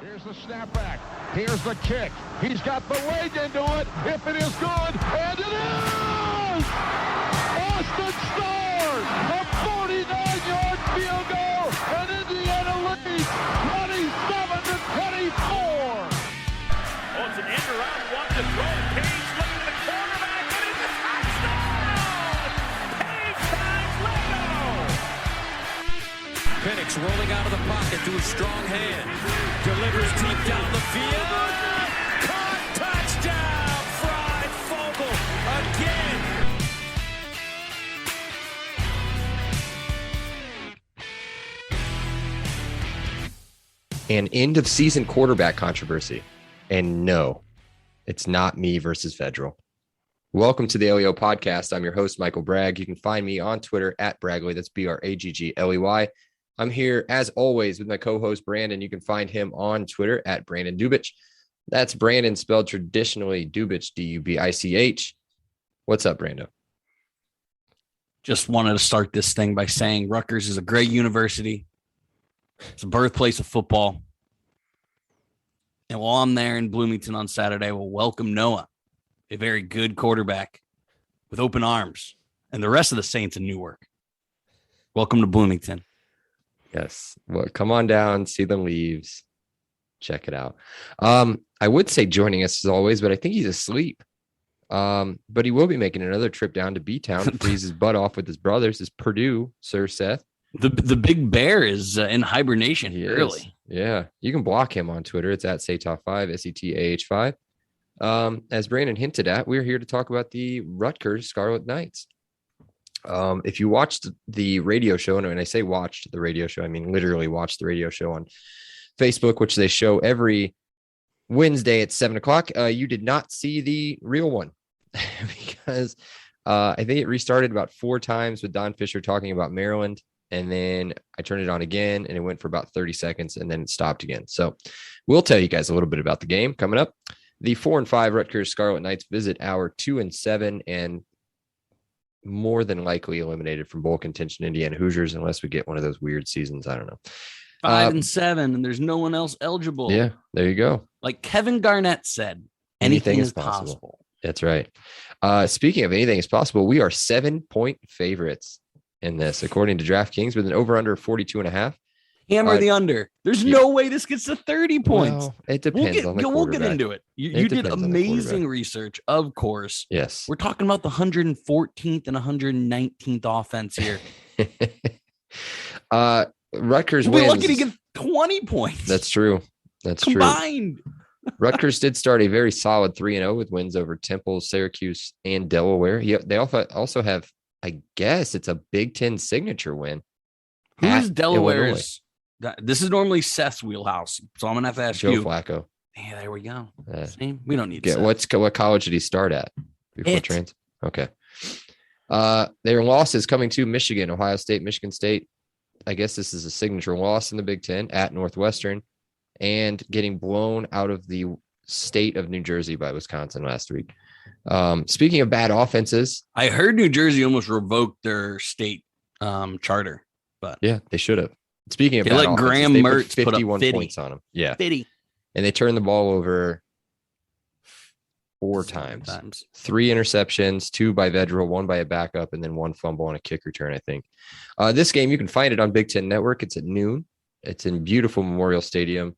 Here's the snapback. Here's the kick. He's got the leg into it. If it is good, and it is! Austin Starr, a 49-yard field goal, and Indiana leads 27-24. Oh, it's an end around one to throw. Page looking at the quarterback, and it's a touchdown! Page finds Leno! Penix rolling out of the pocket to his strong hand. Delivers deep down the field. Caught, touchdown! Fried Fogel again. An end-of-season quarterback controversy. And no, it's not me versus Federal. Welcome to the LEO podcast. I'm your host, Michael Bragg. You can find me on Twitter at Braggley. That's Braggley. I'm here, as always, with my co-host, Brandon. You can find him on Twitter at Brandon Dubich. That's Brandon spelled traditionally Dubich, D-U-B-I-C-H. What's up, Brando? Just wanted to start this thing by saying Rutgers is a great university. It's the birthplace of football. And while I'm there in Bloomington on Saturday, we'll welcome Noah, a very good quarterback, with open arms, and the rest of the Saints in Newark. Welcome to Bloomington. Yes. Well, come on down, see the leaves, check it out. I would say joining us as always, but I think he's asleep. But he will be making another trip down to B-Town to freeze his butt off with his brothers. Is Purdue, Sir Seth. The big bear is in hibernation early. Yeah. You can block him on Twitter. It's at Satah5, SETAH5. As Brandon hinted at, we're here to talk about the Rutgers Scarlet Knights. If you watched the radio show, and when I say watched the radio show, I mean literally watched the radio show on Facebook, which they show every Wednesday at 7:00. You did not see the real one because I think it restarted about 4 times with Don Fisher talking about Maryland. And then I turned it on again and it went for about 30 seconds and then it stopped again. So we'll tell you guys a little bit about the game coming up. The 4-5 Rutgers Scarlet Knights visit our 2-7 and more than likely eliminated from bowl contention Indiana Hoosiers, unless we get one of those weird seasons. I don't know. 5-7, and there's no one else eligible. Yeah, there you go. Like Kevin Garnett said, anything is possible. That's right. Speaking of anything is possible, we are 7-point favorites in this, according to DraftKings, with an over-under of 42.5. Hammer the under. There's no way this gets to 30 points. Well, it depends on the quarterback. We'll get into it. You did amazing research, of course. Yes. We're talking about the 114th and 119th offense here. Rutgers We're wins. lucky to get 20 points. That's true. That's combined. True. Rutgers did start a very solid 3-0 with wins over Temple, Syracuse, and Delaware. They also have, I guess it's a Big Ten signature win. Who's Delaware's? This is normally Seth's wheelhouse, so I'm gonna have to ask you. Joe Flacco. Yeah, there we go. See, we don't need Seth. What college did he start at before trans? Okay. Their losses coming to Michigan, Ohio State, Michigan State. I guess this is a signature loss in the Big Ten at Northwestern, and getting blown out of the state of New Jersey by Wisconsin last week. Speaking of bad offenses, I heard New Jersey almost revoked their state charter, but yeah, they should have. Speaking of they bad let offenses, Graham they put Mertz 51 put up points on them. Yeah, 50. And they turned the ball over 4 times. 3 interceptions, 2 by Vedral, 1 by a backup, and then 1 fumble on a kick return, I think. This game, you can find it on Big Ten Network. It's at noon. It's in beautiful Memorial Stadium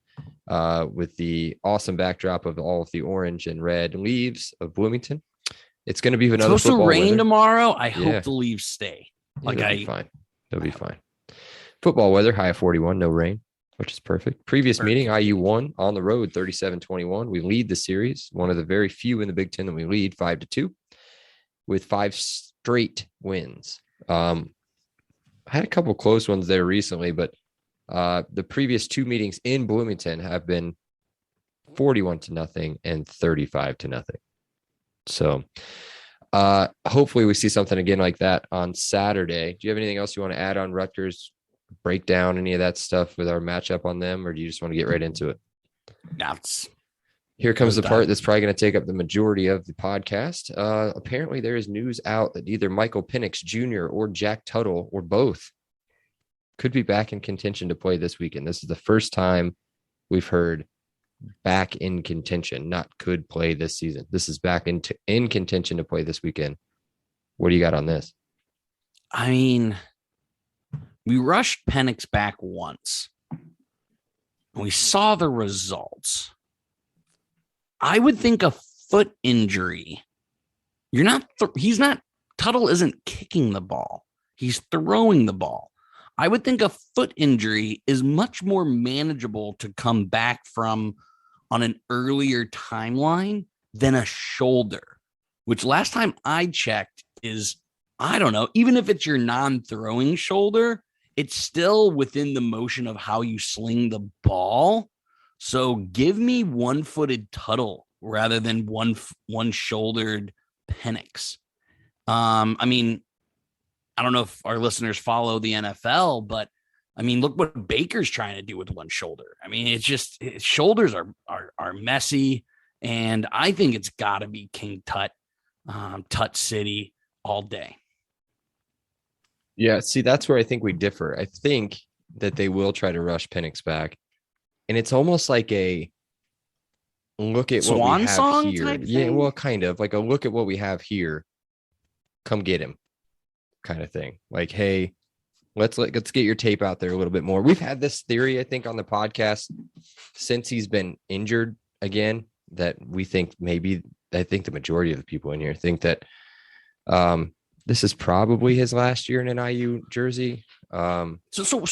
with the awesome backdrop of all of the orange and red leaves of Bloomington. It's going to be another supposed to rain weather tomorrow. I hope the leaves stay. It'll be fine. It'll be fine. Football weather, high of 41, no rain, which is perfect. Previous meeting, IU won on the road, 37-21. We lead the series, one of the very few in the Big Ten that we lead, 5-2, with 5 straight wins. I had a couple close ones there recently, but the previous 2 meetings in Bloomington have been 41-0 and 35-0. So hopefully we see something again like that on Saturday. Do you have anything else you want to add on Rutgers? Break down any of that stuff with our matchup on them, or do you just want to get right into it? Here comes the part that's probably going to take up the majority of the podcast. Apparently there is news out that either Michael Penix Jr. or Jack Tuttle or both could be back in contention to play this weekend. This is the first time we've heard back in contention, not could play this season. This is back in contention to play this weekend. What do you got on this? I mean, we rushed Penix back once. We saw the results. I would think a foot injury. Tuttle isn't kicking the ball. He's throwing the ball. I would think a foot injury is much more manageable to come back from on an earlier timeline than a shoulder, which last time I checked is, I don't know, even if it's your non-throwing shoulder, it's still within the motion of how you sling the ball. So give me one-footed Tuttle rather than one-shouldered Penix. I mean, I don't know if our listeners follow the NFL, but I mean, look what Baker's trying to do with one shoulder. I mean, shoulders are messy, and I think it's got to be King Tut, Tut City all day. Yeah, see, that's where I think we differ. I think that they will try to rush Penix back, and it's almost like a look at what we have here. Yeah, well, kind of like a look at what we have here. Come get him, kind of thing. Like, hey, let's get your tape out there a little bit more. We've had this theory, I think, on the podcast since he's been injured again, that we think I think the majority of the people in here think that this is probably his last year in an IU jersey. So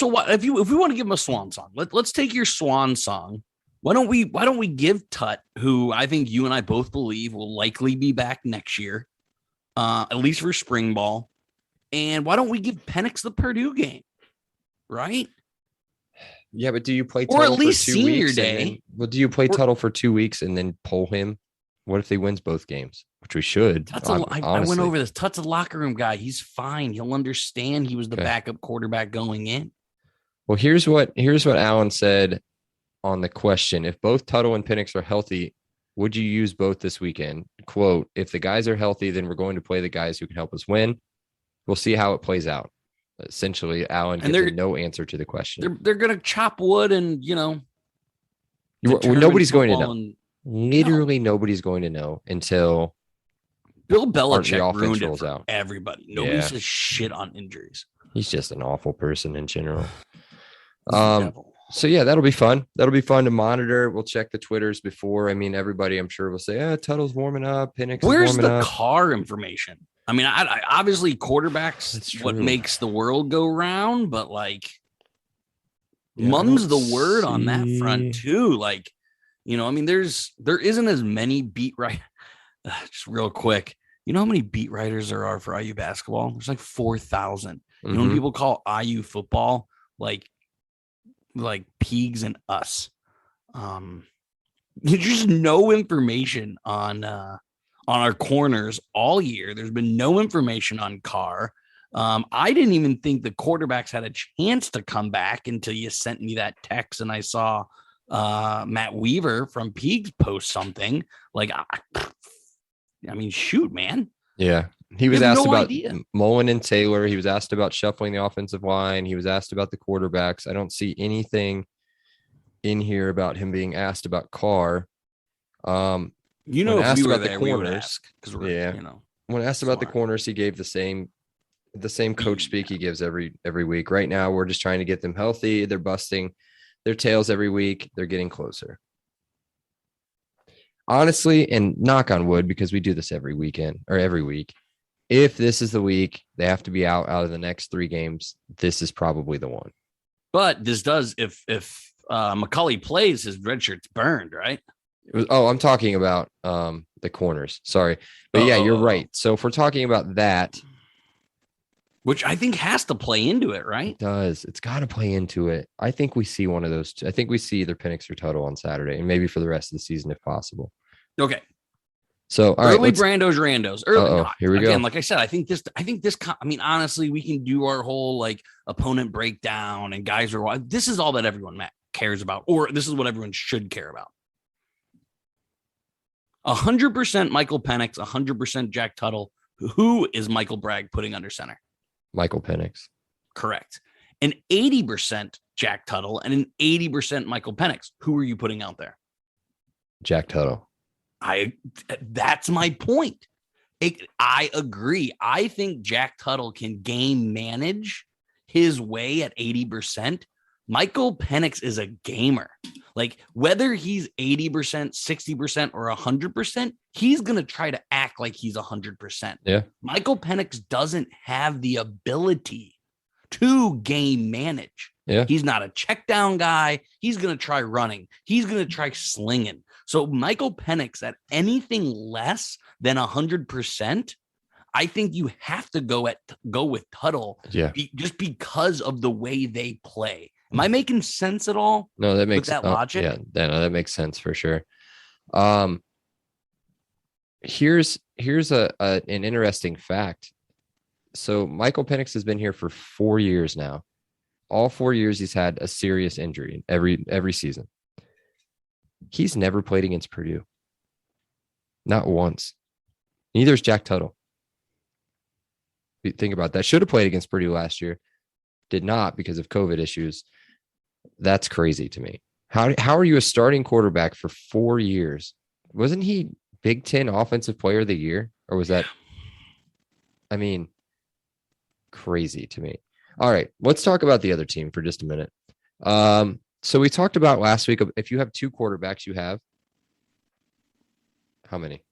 what if we want to give him a swan song? Let's take your swan song. Why don't we give Tut, who I think you and I both believe will likely be back next year, at least for spring ball. And why don't we give Penix the Purdue game? Right? Yeah, but do you play Tuttle or at least for 2 senior weeks? day? Do you play Tuttle for 2 weeks and then pull him? What if he wins both games? Which we should. I went over this. Tut's a locker room guy. He's fine. He'll understand he was the backup quarterback going in. Well, here's what Alan said on the question. If both Tuttle and Penix are healthy, would you use both this weekend? Quote, if the guys are healthy, then we're going to play the guys who can help us win. We'll see how it plays out. Essentially, Alan gives no answer to the question. They're going to chop wood and, nobody's going to know. Literally nobody's going to know until Bill Belichick the ruined it rolls for out. Everybody. Nobody says shit on injuries. He's just an awful person in general. So yeah, that'll be fun. That'll be fun to monitor. We'll check the Twitters before. I mean, everybody, I'm sure, will say, Tuttle's warming up. Penix Where's is warming up. The car information? I mean, I obviously quarterbacks what makes the world go round, but mum's the word on that front too. Like, I mean, there isn't as many beat right. Just real quick, you know how many beat writers there are for IU basketball? There's like 4,000. You know when people call IU football like Peegs and us. There's just no information on our corners all year. There's been no information on Carr. I didn't even think the quarterbacks had a chance to come back until you sent me that text and I saw Matt Weaver from Peegs post something. Like, I mean, shoot, man. Yeah. He was asked about Mullen and Taylor. He was asked about shuffling the offensive line. He was asked about the quarterbacks. I don't see anything in here about him being asked about Carr. If we were there, we would ask. When asked about the corners, he gave the same coach speak he gives every week. Right now, we're just trying to get them healthy. They're busting their tails every week. They're getting closer. Honestly, and knock on wood, because we do this every weekend or every week. If this is the week they have to be out of the next 3 games, this is probably the one. But this does, if McCulley plays, his red shirt's burned, right? I'm talking about the corners. Sorry. But you're right. So if we're talking about that, which I think has to play into it, right? It does. It's got to play into it. I think we see one of those two. I think we see either Penix or Tuttle on Saturday, and maybe for the rest of the season if possible. Okay. So early Brandos Randos. Early. Here we go. Like I said, I think this. I mean, honestly, we can do our whole opponent breakdown and guys are. This is all that everyone cares about, or this is what everyone should care about. 100% Michael Penix, 100% Jack Tuttle. Who is Michael Bragg putting under center? Michael Penix. Correct. An 80% Jack Tuttle and an 80% Michael Penix. Who are you putting out there? Jack Tuttle. That's my point. I agree. I think Jack Tuttle can game manage his way at 80%. Michael Penix is a gamer. Like whether he's 80%, 60%, or 100%, he's going to try to act like he's 100%. Yeah. Michael Penix doesn't have the ability to game manage. Yeah. He's not a check down guy. He's going to try running. He's going to try slinging. So Michael Penix at anything less than 100%, I think you have to go with Tuttle. Yeah. Just because of the way they play. Am I making sense at all? No, that makes that logic. Yeah, that makes sense for sure. Here's an interesting fact. So Michael Penix has been here for 4 years now. All 4 years he's had a serious injury every season. He's never played against Purdue. Not once. Neither is Jack Tuttle. Think about that. Should have played against Purdue last year. Did not because of COVID issues. That's crazy to me. How are you a starting quarterback for 4 years? Wasn't he Big Ten Offensive Player of the Year? Or was that? I mean, crazy to me. All right, let's talk about the other team for just a minute. So we talked about last week, if you have 2 quarterbacks, you have how many?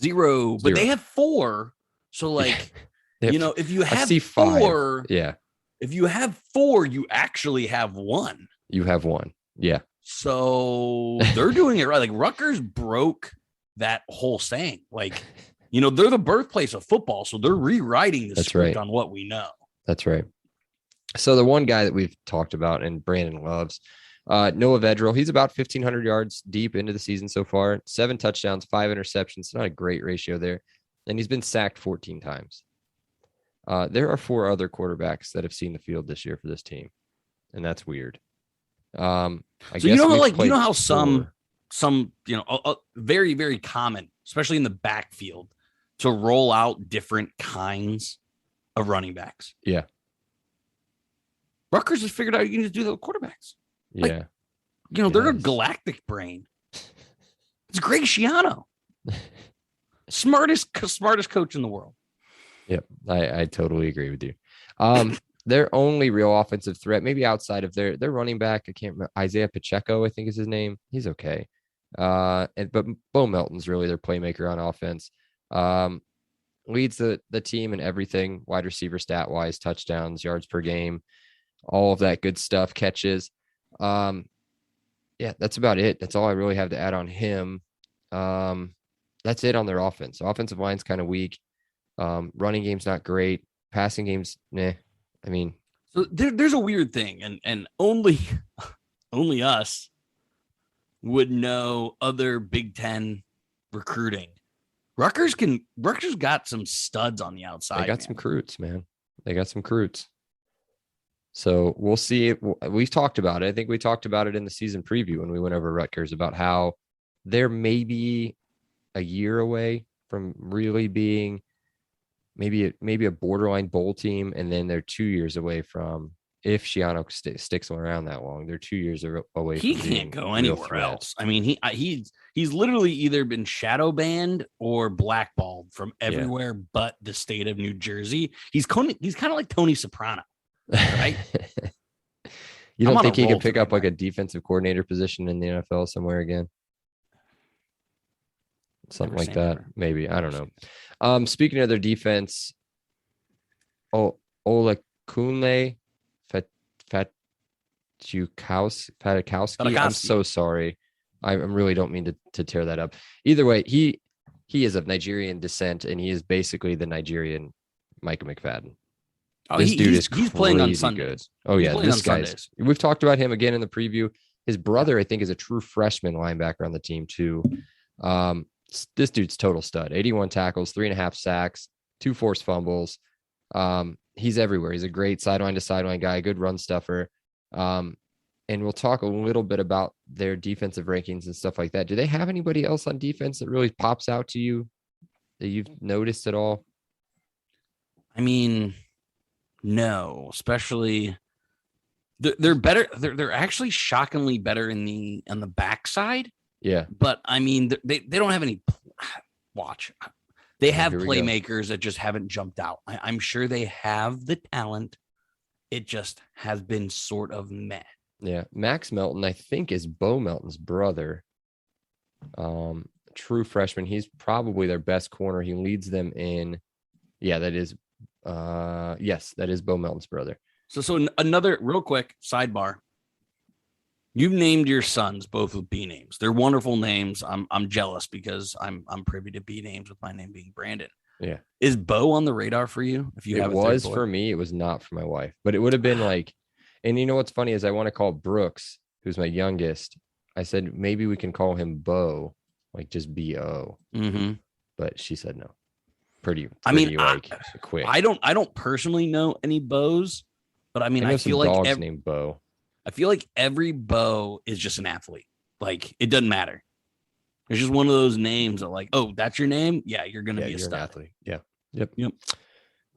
Zero. But they have 4. So like, if you have 4, yeah. If you have 4, you actually have 1. You have 1. Yeah. So they're doing it right. Like Rutgers broke that whole saying. Like, they're the birthplace of football. So they're rewriting the script on what we know. That's right. So the one guy that we've talked about and Brandon loves, Noah Vedral, he's about 1,500 yards deep into the season so far. 7 touchdowns, 5 interceptions. Not a great ratio there. And he's been sacked 14 times. There are 4 other quarterbacks that have seen the field this year for this team, and that's weird. I guess how some very, very common, especially in the backfield, to roll out different kinds of running backs. Yeah. Rutgers has figured out you can just do that with quarterbacks. Yeah. They're a galactic brain. It's Greg Schiano. Smartest coach in the world. Yep. I totally agree with you. Their only real offensive threat, maybe outside of their running back, I can't remember, Isaiah Pacheco, I think is his name. He's okay. But Bo Melton's really their playmaker on offense. Leads the team in everything, wide receiver stat wise, touchdowns, yards per game, all of that good stuff, catches. Yeah, that's about it. That's all I really have to add on him. That's it on their offense. Offensive line's kind of weak. Running game's not great. Passing game's nah. I mean, so there's a weird thing, and only us would know other Big Ten recruiting. Rutgers got some studs on the outside. They got some recruits, man. They got some recruits. So we'll see. We've talked about it. I think we talked about it in the season preview when we went over Rutgers about how they're maybe a year away from really being maybe a borderline bowl team, and then they're 2 years away from, if Schiano sticks around that long, they're 2 years away. He can't go anywhere else. I mean, he's literally either been shadow banned or blackballed from everywhere but the state of New Jersey. He's kind of like Tony Soprano, right? You don't think he could pick up like a defensive coordinator position in the NFL somewhere again? Something like that, maybe. I don't know. Speaking of their defense, Olakunle Fatakowski. I'm so sorry. I really don't mean to tear that up. Either way, he is of Nigerian descent, and he is basically the Nigerian Micah McFadden. Oh, this dude is he's playing on Sundays. Good. Oh, yeah, this guy's. We've talked about him again in the preview. His brother, I think, is a true freshman linebacker on the team too. This dude's total stud. 81 tackles, 3.5 sacks, 2 forced fumbles. He's everywhere. He's a great sideline to sideline guy, good run stuffer. And we'll talk a little bit about their defensive rankings and stuff like that. Do they have anybody else on defense that really pops out to you that you've noticed at all? I mean, no, especially they're better. They're actually shockingly better on the backside. Yeah. But I mean, they don't have any watch. They have here we go. playmakers that just haven't jumped out. I'm sure they have the talent. It just has been sort of meh. Yeah. Max Melton, I think, is Bo Melton's brother. True freshman. He's probably their best corner. He leads them in. Yeah, that is. Yes, that is Bo Melton's brother. So another real quick sidebar. You've named your sons both with B names. They're wonderful names. I'm jealous because I'm privy to B names with my name being Brandon. Yeah. Is Bo on the radar for you? If you It have was for me, it was not for my wife, but it would have been like, and you know what's funny is I want to call Brooks, who's my youngest. I said maybe we can call him Bo, like just B-O. Mm-hmm. But she said no. Pretty quick. I don't personally know any Bows, but I mean I know I some feel like dogs named Bo. I feel like every Bo is just an athlete. Like it doesn't matter. It's just one of those names that like, oh, that's your name? Yeah, you're gonna be a stud. An athlete. Yeah. Yep. Yep.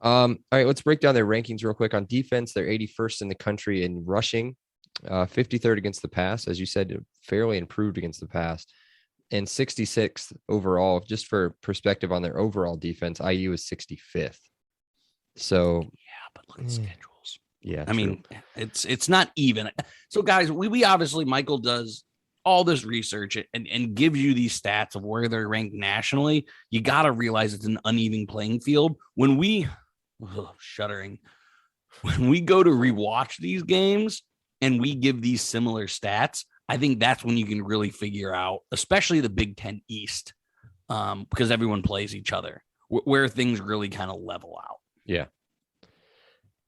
All right, let's break down their rankings real quick. On defense, they're 81st in the country in rushing, 53rd against the pass, as you said, fairly improved against the pass, and 66th overall. Just for perspective on their overall defense, IU is 65th. So yeah, but look at the schedules. Yeah, I mean, it's not even. So guys, we obviously Michael does all this research and gives you these stats of where they're ranked nationally. You got to realize it's an uneven playing field. When we shuddering, when we go to rewatch these games and we give these similar stats, I think that's when you can really figure out, especially the Big Ten East, because everyone plays each other, where things really kind of level out. Yeah.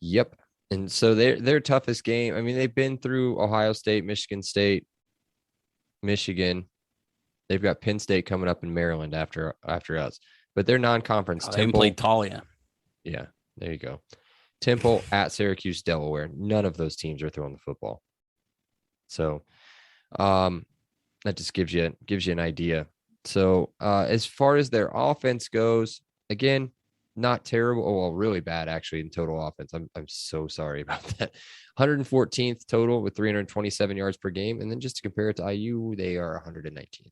Yep. And so their toughest game, I mean, they've been through Ohio State, Michigan State, Michigan. They've got Penn State coming up in Maryland after us, but they're non-conference. They haven't played Talia. Yeah, there you go. Temple at Syracuse, Delaware. None of those teams are throwing the football. So that just gives you an idea. So as far as their offense goes, again, not terrible. Oh, well, really bad actually in total offense. I'm so sorry about that. 114th total with 327 yards per game. And then just to compare it to IU, they are 119th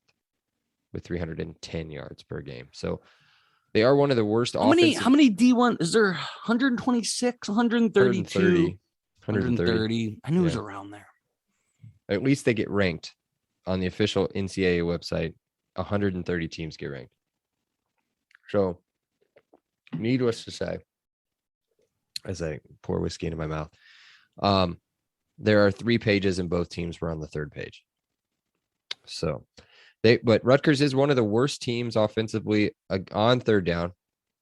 with 310 yards per game. So they are one of the worst. How many D1 is there? 126, 132, 130. I knew it was around there. At least they get ranked on the official NCAA website. 130 teams get ranked. So needless to say, as I pour whiskey into my mouth, there are 3 pages and both teams were on the 3rd page. So but Rutgers is one of the worst teams offensively on 3rd down,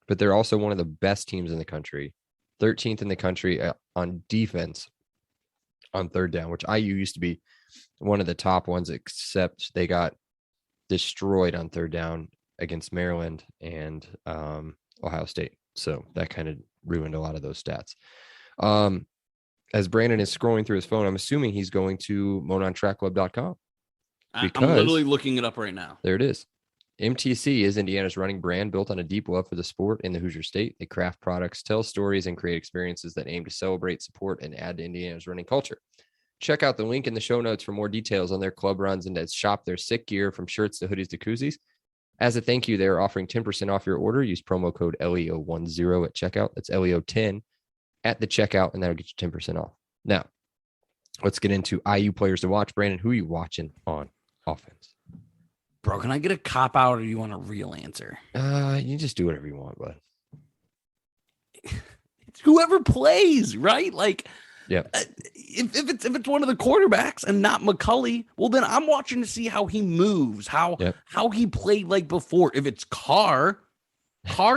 but they're also one of the best teams in the country. 13th in the country on defense on 3rd down, which IU used to be one of the top ones, except they got destroyed on 3rd down against Maryland and Ohio State. So that kind of ruined a lot of those stats. As Brandon is scrolling through his phone, I'm assuming he's going to monontrackclub.com. I'm literally looking it up right now. There it is. MTC is Indiana's running brand built on a deep love for the sport in the Hoosier State. They craft products, tell stories, and create experiences that aim to celebrate, support, and add to Indiana's running culture. Check out the link in the show notes for more details on their club runs and to shop their sick gear from shirts to hoodies to koozies. As a thank you, they are offering 10% off your order. Use promo code LEO10 at checkout. That's LEO10 at the checkout, and that'll get you 10% off. Now, let's get into IU players to watch. Brandon, who are you watching on offense? Bro, can I get a cop out or do you want a real answer? You just do whatever you want, bud. It's whoever plays, right? Like, yeah. If it's one of the quarterbacks and not McCulley, well, then I'm watching to see how he moves, how he played like before. If it's Carr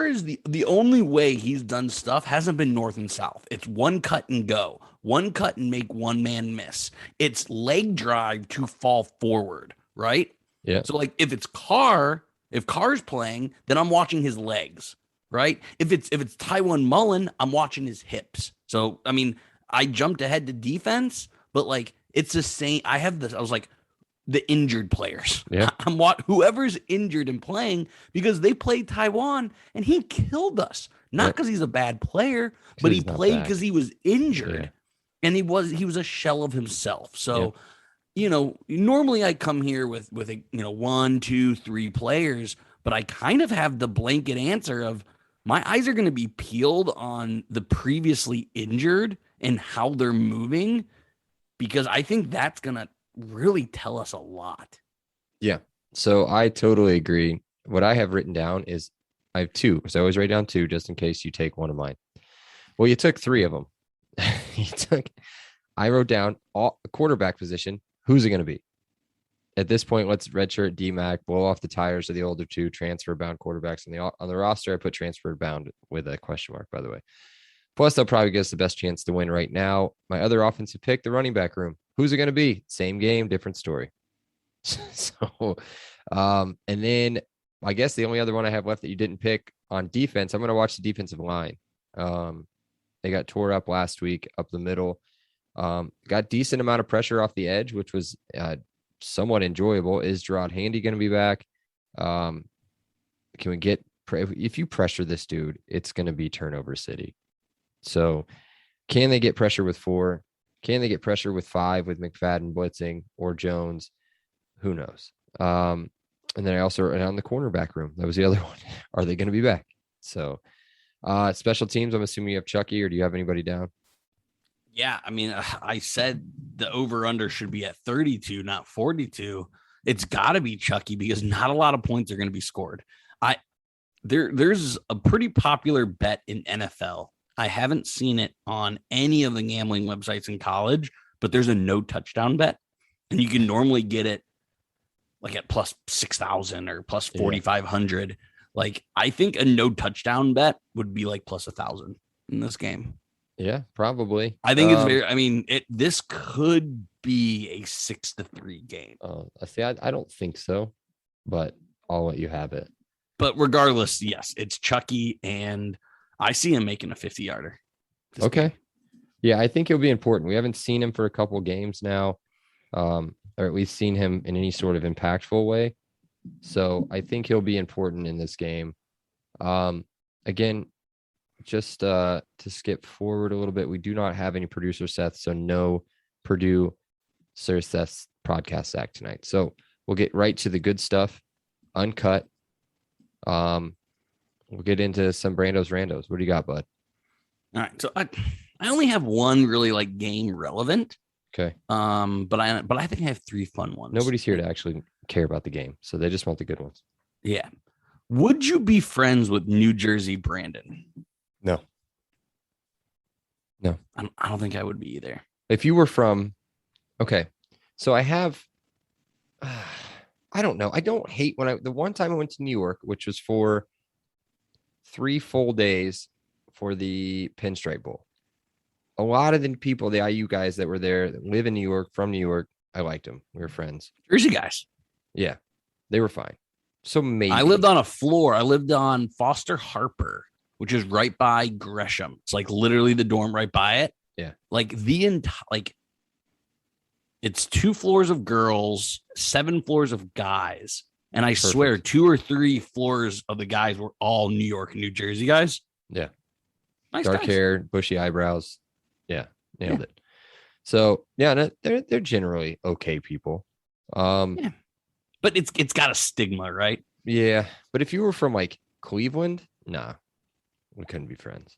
is the only way he's done stuff hasn't been north and south. It's one cut and go, one cut and make one man miss. It's leg drive to fall forward, right? Yeah. So like if Carr's playing, then I'm watching his legs, right? If it's Tywan Mullen, I'm watching his hips. So I mean, I jumped ahead to defense, but like it's the same. I was like the injured players. Yeah. I'm whoever's injured and playing because they played Taiwan and he killed us. Not because he's a bad player, but he played because he was injured. Yeah. And he was a shell of himself. So normally I come here with a, 1, 2, 3 players, but I kind of have the blanket answer of my eyes are going to be peeled on the previously injured and how they're moving, because I think that's going to really tell us a lot. Yeah. So I totally agree. What I have written down is I have 2. So I always write down 2 just in case you take one of mine. Well, you took 3 of them. I wrote down quarterback position. Who's it going to be? At this point, let's redshirt D-Mac, blow off the tires of the older 2 transfer bound quarterbacks on the roster. I put transfer bound with a question mark, by the way. Plus, they'll probably give us the best chance to win right now. My other offensive pick, the running back room. Who's it going to be? Same game, different story. So, and then I guess the only other one I have left that you didn't pick on defense, I'm going to watch the defensive line. They got tore up last week up the middle. Got decent amount of pressure off the edge, which was somewhat enjoyable. Is Gerard Handy going to be back? Can we get if you pressure this dude, it's going to be turnover city. So can they get pressure with 4? Can they get pressure with 5 with McFadden blitzing or Jones? Who knows? And then I also wrote on the cornerback room. That was the other one. Are they going to be back? So special teams, I'm assuming you have Chucky, or do you have anybody down? Yeah, I mean, I said the over-under should be at 32, not 42. It's got to be Chucky because not a lot of points are going to be scored. There's a pretty popular bet in NFL. I haven't seen it on any of the gambling websites in college, but there's a no touchdown bet, and you can normally get it like at plus 6,000 or plus 4,500. Yeah. Like, I think a no touchdown bet would be like plus 1,000 in this game. Yeah, probably. I think this could be a 6-3 game. See, I don't think so, but I'll let you have it. But regardless, yes, it's Chucky, and I see him making a 50-yarder. Okay. Game. Yeah, I think he'll be important. We haven't seen him for a couple of games now, or at least seen him in any sort of impactful way. So I think he'll be important in this game. Again, just to skip forward a little bit, we do not have any producer Seth, so no Purdue Sir Seth's podcast sack tonight. So we'll get right to the good stuff, uncut. We'll get into some Brando's Randos. What do you got, bud? All right. So I only have one really like game relevant. Okay. But I think I have 3 fun ones. Nobody's here to actually care about the game, so they just want the good ones. Yeah. Would you be friends with New Jersey Brandon? No. I don't think I would be either. If you were from, okay. So I have, I don't know. I don't hate the one time I went to New York, which was for 3 full days for the Pinstripe Bowl. A lot of the people, the IU guys that were there that live in New York, from New York, I liked them. We were friends. Jersey guys. Yeah, they were fine. So maybe. I lived on a floor. I lived on Foster Harper, which is right by Gresham. It's like literally the dorm right by it. Yeah. Like it's 2 floors of girls, 7 floors of guys. And I swear 2 or 3 floors of the guys were all New York and New Jersey guys. Yeah. Nice dark guys. hair, bushy eyebrows. Yeah. Nailed it. So yeah, they're generally okay people. Yeah. But it's got a stigma, right? Yeah. But if you were from like Cleveland, nah, we couldn't be friends.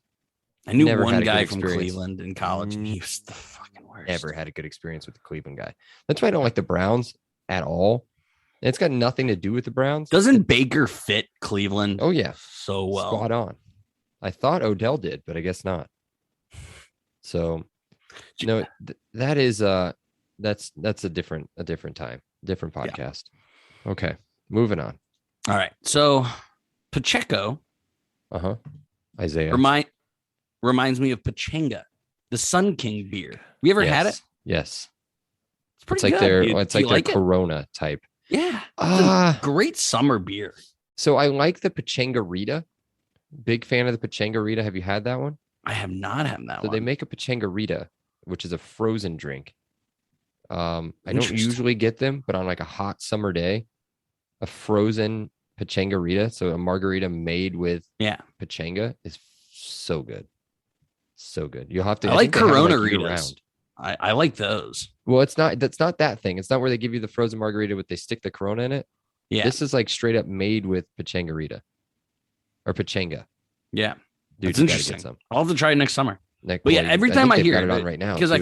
I knew one guy from Cleveland in college, and he was the fucking worst. Never had a good experience with the Cleveland guy. That's why I don't like the Browns at all. And it's got nothing to do with the Browns. Doesn't Baker fit Cleveland? Oh yeah, so well. Spot on. I thought Odell did, but I guess not. So, that is that's a different time, different podcast. Yeah. Okay, moving on. All right, so Pacheco. Isaiah reminds me of Pachanga, the Sun King beer. We ever had it? Yes. It's pretty good. It's like their like Corona type. Yeah. Great summer beer. So I like the Pachanga Rita. Big fan of the Pachanga Rita. Have you had that one? I have not had that one. So they make a Pachanga Rita, which is a frozen drink. I don't usually get them, but on like a hot summer day, a frozen Pachanga Rita, so a margarita made with Pachanga, is so good. So good. You'll have to. I like Corona Ritas. I like those. Well, that's not that thing. It's not where they give you the frozen margarita with they stick the Corona in it. Yeah. This is like straight up made with pachangarita or pachanga. Yeah. Dude, It's you gotta interesting. get some. I'll have to try it next summer. Nick, But yeah, well, every time think I they've hear got it on right now, because too,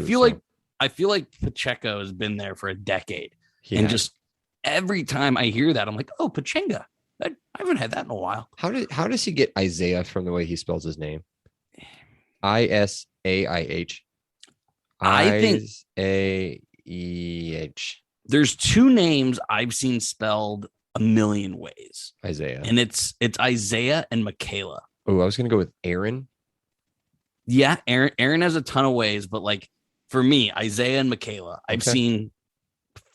I feel like Pacheco has been there for a decade. Yeah. And just every time I hear that, I'm like, oh, Pachanga. I haven't had that in a while. How does he get Isaiah from the way he spells his name? Isaih. I think Isaeh. there's two names I've seen spelled a million ways. Isaiah. And it's Isaiah and Michaela. Oh, I was gonna go with Aaron. Yeah, Aaron has a ton of ways, but like for me, Isaiah and Michaela, I've seen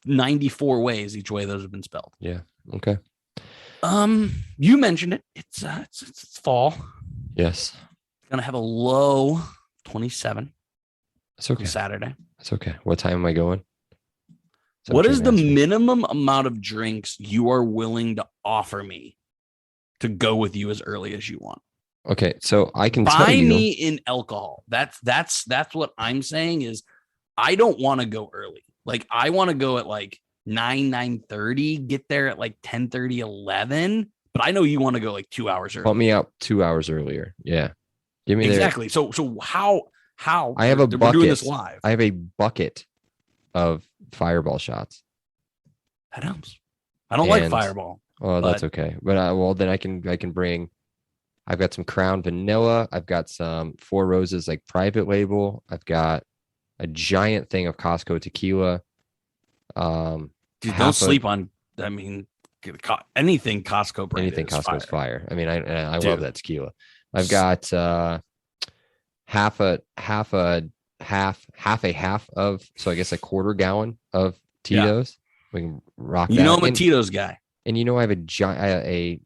94 ways each way those have been spelled. Yeah. Okay. You mentioned it. It's fall. Yes. Gonna have a low 27. It's okay. On Saturday. It's okay. What time am I going? What is the minimum amount of drinks you are willing to offer me to go with you as early as you want? Okay, so I can tell buy you, me in alcohol. That's what I'm saying is I don't want to go early. Like I want to go at like 9:30, get there at like 10:30, 11. But I know you want to go like 2 hours early. Pump me out 2 hours earlier. Yeah. Give me exactly. So how I have a bucket. We're doing this live. I have a bucket of Fireball shots. That helps. I don't like Fireball. Oh, that's okay. But well, then I can bring. I've got some Crown Vanilla. I've got some Four Roses like private label. I've got a giant thing of Costco tequila. Dude, don't sleep on. I mean, anything Costco brand. Anything Costco's fire. I mean, I Dude. love that tequila. I've got half a half of, so I guess a quarter gallon of Tito's. We can rock that. You know I'm a Tito's guy. And you know I have a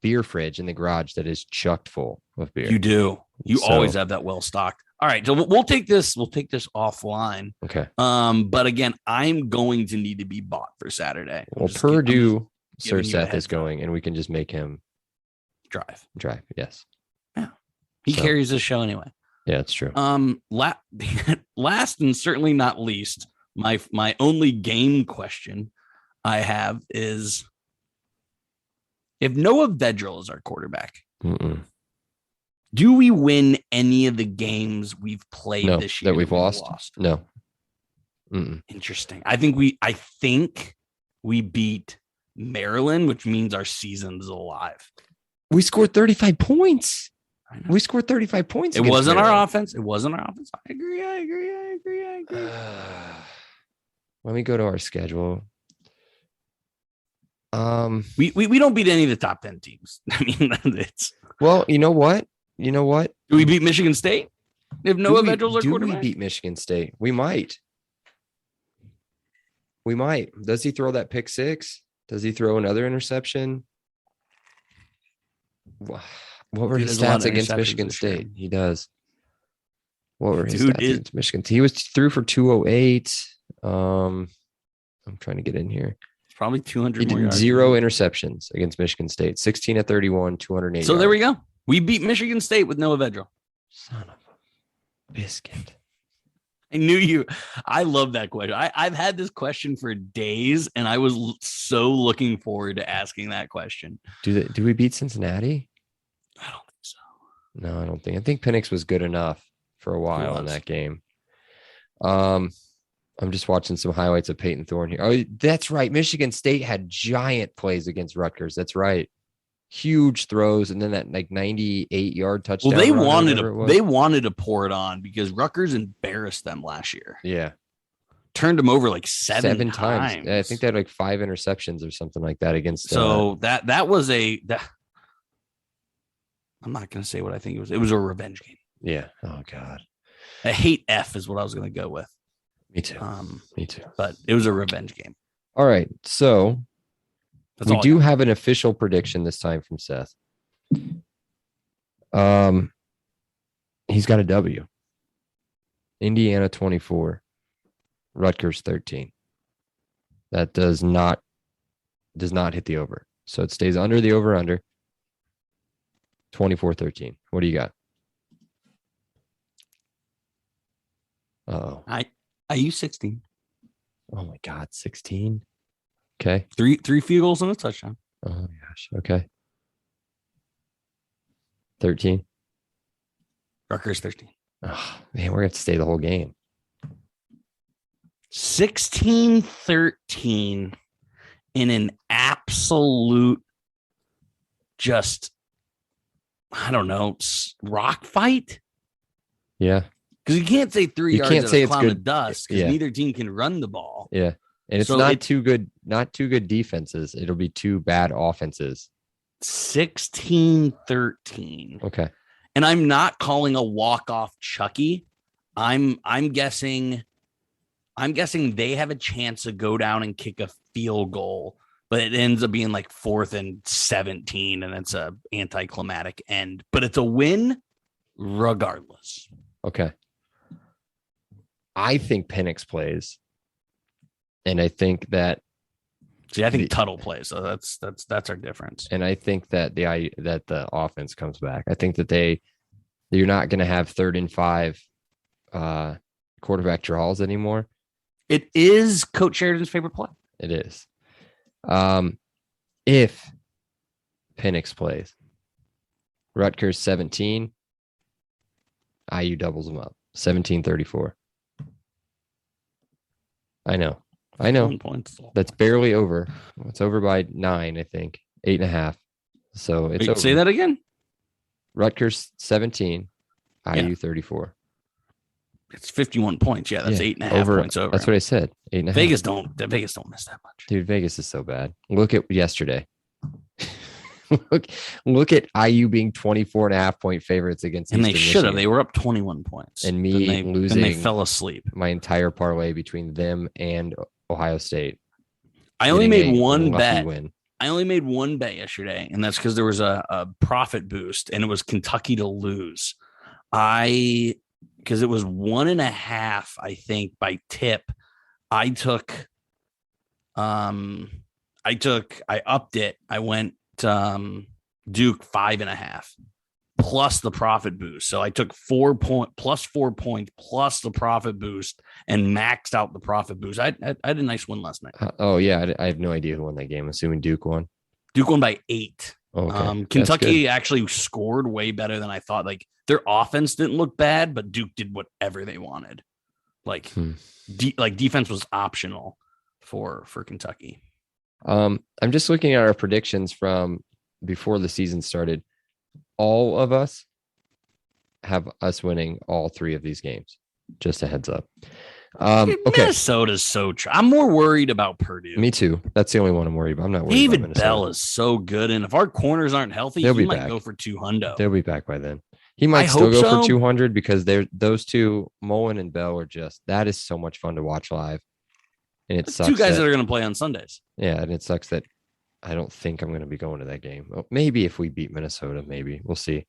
beer fridge in the garage that is chucked full of beer. You do. You always have that well stocked. All right, so we'll take this offline. Okay. But again, I'm going to need to be bought for Saturday. Well, Purdue, Sir Seth is going, and we can just make him drive. Yes. Yeah. He carries this show anyway. Yeah, it's true. Last and certainly not least, my only game question I have is if Noah Vedral is our quarterback, do we win any of the games we've played this year that we've lost? No. Interesting. I think we beat Maryland, which means our season's alive. We scored 35 points. We scored 35 points. It wasn't our offense. It wasn't our offense. I agree. Let me go to our schedule. We don't beat any of the top 10 teams. I mean, it's well, you know what? Do we beat Michigan State? If Noah Vedral's our quarterback? We beat Michigan State? We might. Does he throw that pick six? Does he throw another interception? What were his stats against Michigan State? He does. What were his stats against Michigan? He was threw for 208. I'm trying to get in here. It's probably 200 He more did yards. 0 interceptions against Michigan State. 16 of 31, 208. So there we go. We beat Michigan State with Noah Vedral. Son of a biscuit. I knew you. I love that question. I've had this question for days, and I was so looking forward to asking that question. Do we beat Cincinnati? I don't think so. No, I don't think. I think Penix was good enough for a while in that game. I'm just watching some highlights of Peyton Thorne here. Oh, that's right. Michigan State had giant plays against Rutgers. That's right. Huge throws, and then that like 98-yard touchdown. Well, they wanted to pour it on because Rutgers embarrassed them last year. Yeah, turned them over like seven times. Yeah, I think they had like 5 interceptions or something like that against. So that was I'm not going to say what I think it was. It was a revenge game. Yeah. Oh God. A hate F is what I was going to go with. Me too. Me too. But it was a revenge game. All right, so. We do have an official prediction this time from Seth. He's got a W. Indiana 24, Rutgers 13. That does not hit the over. So it stays under the over-under. 24-13. What do you got? Oh, I use 16. oh my God, 16. Okay. Three field goals and a touchdown. Oh my gosh. Okay. 13. Rutgers 13. Oh, man, we're going to stay the whole game. 16-13 in an absolute just, I don't know, rock fight. Yeah. Because you can't say 3 You yards can't at say a it's cloud good. of dust because Yeah. neither team can run the ball. Yeah. And it's So not it's- too good defenses. It'll be two bad offenses. 16-13. Okay. And I'm not calling a walk-off Chucky. I'm guessing they have a chance to go down and kick a field goal, but it ends up being like 4th and 17, and it's a anticlimactic end. But it's a win regardless. Okay. I think Penix plays. And I think that See, I think Tuttle plays, so that's our difference. and I think that the offense comes back. I think that you're not going to have 3rd and 5 quarterback draws anymore. It is Coach Sheridan's favorite play. It is. If Penix plays, Rutgers 17, IU doubles them up. 17-34. I know. 1 point. That's barely over. It's over by 9, I think. 8.5. So it's over. Say that again. Rutgers 17, IU 34. It's 51 points. Yeah, that's 8.5 points over. That's what I said. 8.5. Vegas don't miss that much. Dude, Vegas is so bad. Look at yesterday. look at IU being 24.5 point favorites against and Eastern they should have. Michigan. They were up 21 points. And me losing. And they fell asleep. My entire parlay between them and Ohio State. I only made one bet. Win. I only made one bet yesterday, and that's because there was a profit boost, and it was Kentucky to lose. Because it was 1.5, I think, by tip. I upped it. I went Duke 5.5 plus the profit boost. So I took 4 points plus the profit boost and maxed out the profit boost. I had a nice win last night. Oh yeah, I have no idea who won that game. Assuming Duke won. Duke won by 8. Oh, okay. Kentucky actually scored way better than I thought. Like their offense didn't look bad, but Duke did whatever they wanted. Like, defense was optional for Kentucky. I'm just looking at our predictions from before the season started. All of us have us winning all 3 of these games. Just a heads up. Okay. Minnesota's so I'm more worried about Purdue. Me too. That's the only one I'm worried about. I'm not worried David about Minnesota. Bell is so good, and if our corners aren't healthy, he might go for 200. They'll be back by then. He might still go for 200 because those two, Mullen and Bell, are that is so much fun to watch live. And it sucks. 2 guys that are going to play on Sundays. Yeah, and it sucks that I don't think I'm going to be going to that game. Well, maybe if we beat Minnesota, maybe we'll see.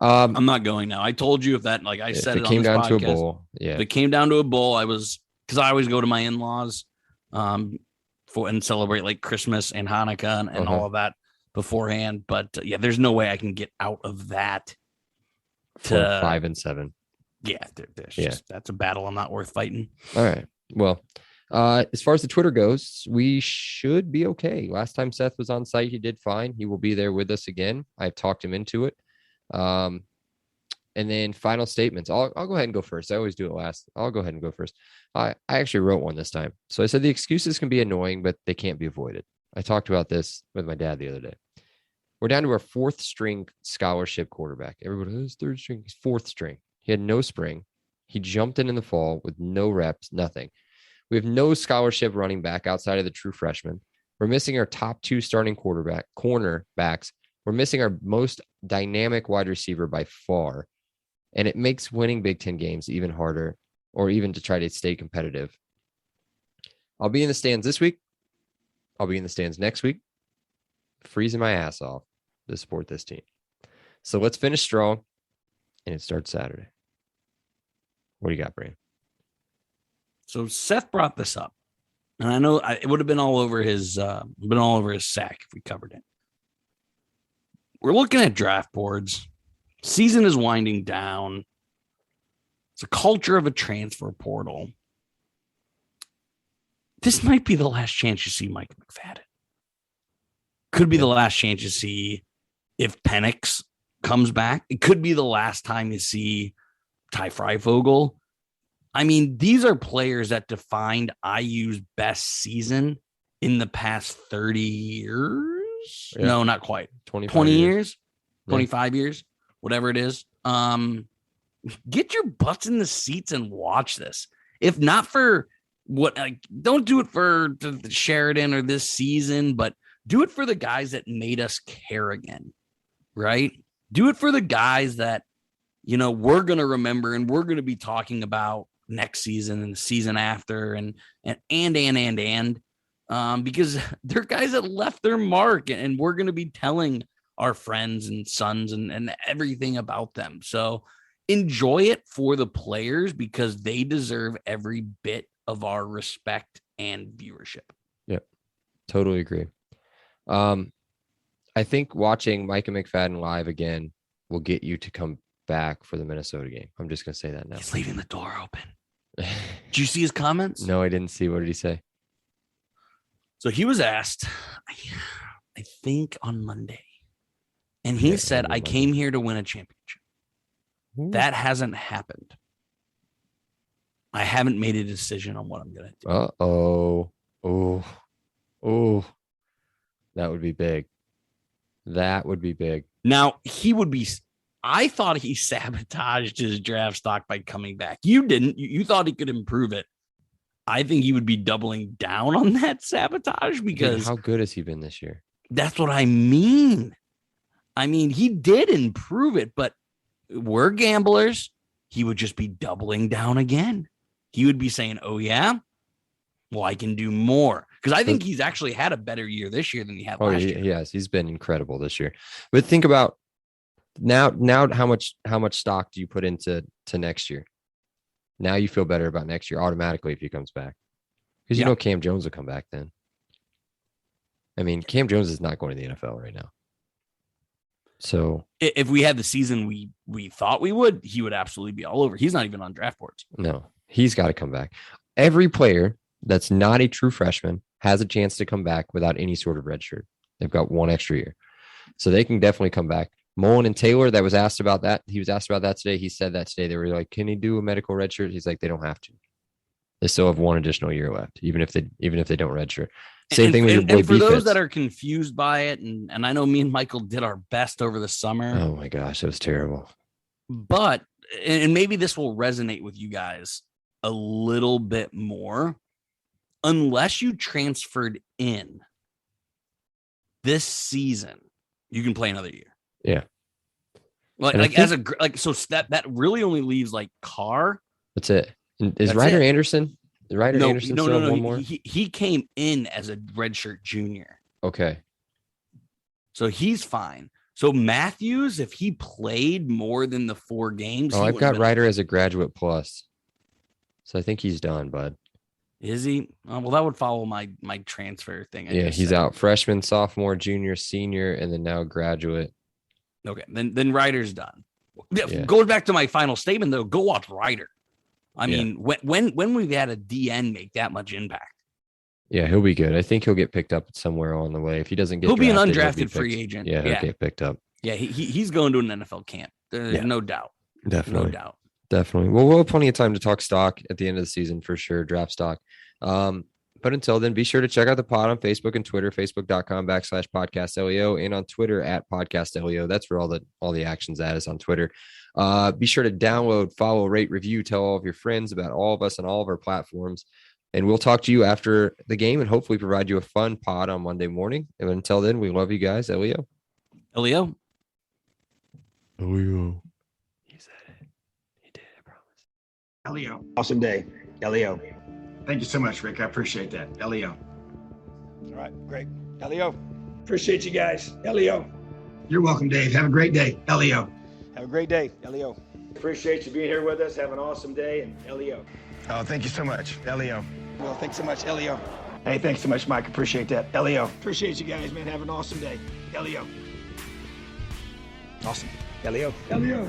I'm not going now. I told you if that, like I said, it came down to a bowl. Yeah, if it came down to a bowl, because I always go to my in-laws, and celebrate like Christmas and Hanukkah and all of that beforehand. But there's no way I can get out of that. For 5 and 7. Yeah, that's a battle I'm not worth fighting. All right. Well, as far as the Twitter goes, we should be okay. Last time Seth was on site, he did fine. He will be there with us again. I've talked him into it. And then final statements. I'll go ahead and go first. I always do it last. I'll go ahead and go first. I actually wrote one this time. So I said the excuses can be annoying, but they can't be avoided. I talked about this with my dad the other day. We're down to our 4th string scholarship quarterback. Everybody has 3rd string. He's 4th string. He had no spring. He jumped in the fall with no reps, nothing. We have no scholarship running back outside of the true freshman. We're missing our top 2 starting cornerbacks. We're missing our most dynamic wide receiver by far. And it makes winning Big Ten games even harder, or even to try to stay competitive. I'll be in the stands this week. I'll be in the stands next week, freezing my ass off to support this team. So let's finish strong, and it starts Saturday. What do you got, Brian? So Seth brought this up, and I know it would have been all over his sack if we covered it. We're looking at draft boards. Season is winding down. It's a culture of a transfer portal. This might be the last chance you see Mike McFadden. Could be the last chance you see if Penix comes back. It could be the last time you see Ty Freifogel. I mean, these are players that defined IU's best season in the past 30 years. Yeah. No, not quite. 20 years, 25 years, whatever it is. Get your butts in the seats and watch this. If not for don't do it for the Sheridan or this season, but do it for the guys that made us care again, right? Do it for the guys that, we're going to remember and we're going to be talking about next season and the season after and because they're guys that left their mark and we're going to be telling our friends and sons and everything about them. So enjoy it for the players because they deserve every bit of our respect and viewership. Yep. Totally agree. I think watching Micah McFadden live again will get you to come back for the Minnesota game. I'm just going to say that now. He's leaving the door open. Did you see his comments? No, I didn't see. What did he say? So he was asked, I think on Monday, and he said, I came here to win a championship. Ooh. That hasn't happened. I haven't made a decision on what I'm going to do. Uh-oh. Oh, that would be big. That would be big. Now, I thought he sabotaged his draft stock by coming back. You didn't. You thought he could improve it. I think he would be doubling down on that sabotage because... Dude, how good has he been this year? That's what I mean. He did improve it, but we're gamblers. He would just be doubling down again. He would be saying, oh, yeah? Well, I can do more. Because I think he's actually had a better year this year than he had last year. Yes, he's been incredible this year. But think about now how much stock do you put into next year? Now you feel better about next year automatically if he comes back. Because Cam Jones will come back then. Cam Jones is not going to the NFL right now. So if we had the season we thought we would, he would absolutely be all over. He's not even on draft boards. No, he's got to come back. Every player that's not a true freshman has a chance to come back without any sort of red shirt. They've got one extra year. So they can definitely come back. Mullen and Taylor, that was asked about that. He was asked about that today. He said that today. They were like, can he do a medical red shirt? He's like, they don't have to. They still have one additional year left, even if they don't redshirt. Same thing with your boy and for B-Fits. Those that are confused by it, and I know me and Michael did our best over the summer. Oh my gosh, it was terrible. But and maybe this will resonate with you guys a little bit more. Unless you transferred in this season, you can play another year. Yeah. So that really only leaves like Carr. That's it. Is Ryder Anderson? Anderson no. One more? He came in as a redshirt junior. Okay. So he's fine. So Matthews, if he played more than the 4 games, I've got Ryder as a graduate plus. So I think he's done, bud. Is he? Well, that would follow my transfer thing. He's out. Freshman, sophomore, junior, senior, and then now graduate. Okay, then Ryder's done. Yeah. Going back to my final statement, though, go watch Ryder. When we've had a DN make that much impact. Yeah, he'll be good. I think he'll get picked up somewhere on the way. If he doesn't get he'll drafted, be an undrafted free agent. Yeah, he'll get picked up. Yeah, he's going to an NFL camp. There's no doubt. Definitely. No doubt. Definitely. Well, we'll have plenty of time to talk stock at the end of the season for sure, draft stock. But until then, be sure to check out the pod on Facebook and Twitter, facebook.com/podcastleo, and on Twitter @podcastleo. That's where all the action's at is on Twitter. Be sure to download, follow, rate, review, tell all of your friends about all of us and all of our platforms. And we'll talk to you after the game and hopefully provide you a fun pod on Monday morning. And until then, we love you guys. Elio. Elio. He said it. He did, I promise. Elio. Awesome day. Elio. Thank you so much, Rick. I appreciate that. Elio. All right, great. Elio. Appreciate you guys. Elio. You're welcome, Dave. Have a great day. Elio. Have a great day. Elio. Appreciate you being here with us. Have an awesome day. And Elio. Oh, thank you so much. Elio. Well, thanks so much, Elio. Hey, thanks so much, Mike. Appreciate that. Elio. Appreciate you guys, man. Have an awesome day. Elio. Awesome. Elio. Elio.